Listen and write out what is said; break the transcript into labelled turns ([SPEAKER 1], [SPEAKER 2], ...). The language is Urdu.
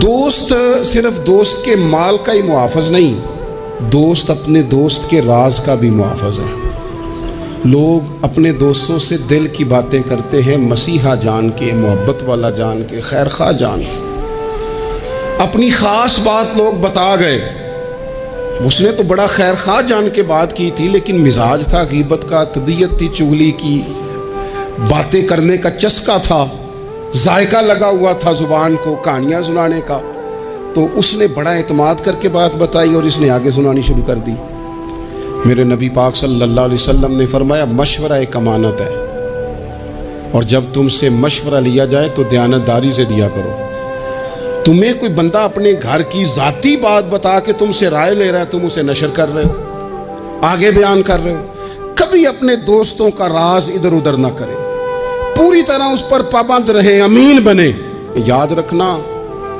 [SPEAKER 1] دوست صرف دوست کے مال کا ہی محافظ نہیں، دوست اپنے دوست کے راز کا بھی محافظ ہے۔ لوگ اپنے دوستوں سے دل کی باتیں کرتے ہیں، مسیحا جان کے، محبت والا جان کے، خیر خواہ جان کے۔ اپنی خاص بات لوگ بتا گئے، اس نے تو بڑا خیر خواہ جان کے بات کی تھی، لیکن مزاج تھا غیبت کا، طبیعت تھی چغلی کی، باتیں کرنے کا چسکا تھا، ذائقہ لگا ہوا تھا زبان کو کہانیاں سنانے کا، تو اس نے بڑا اعتماد کر کے بات بتائی اور اس نے آگے سنانی شروع کر دی۔ میرے نبی پاک صلی اللہ علیہ وسلم نے فرمایا مشورہ ایک امانت ہے، اور جب تم سے مشورہ لیا جائے تو دیانتداری سے دیا کرو۔ تمہیں کوئی بندہ اپنے گھر کی ذاتی بات بتا کے تم سے رائے لے رہا ہے، تم اسے نشر کر رہے ہو، آگے بیان کر رہے ہو۔ کبھی اپنے دوستوں کا راز ادھر ادھر نہ کریں، پوری طرح اس پر پابند رہیں، امین بنے۔ یاد رکھنا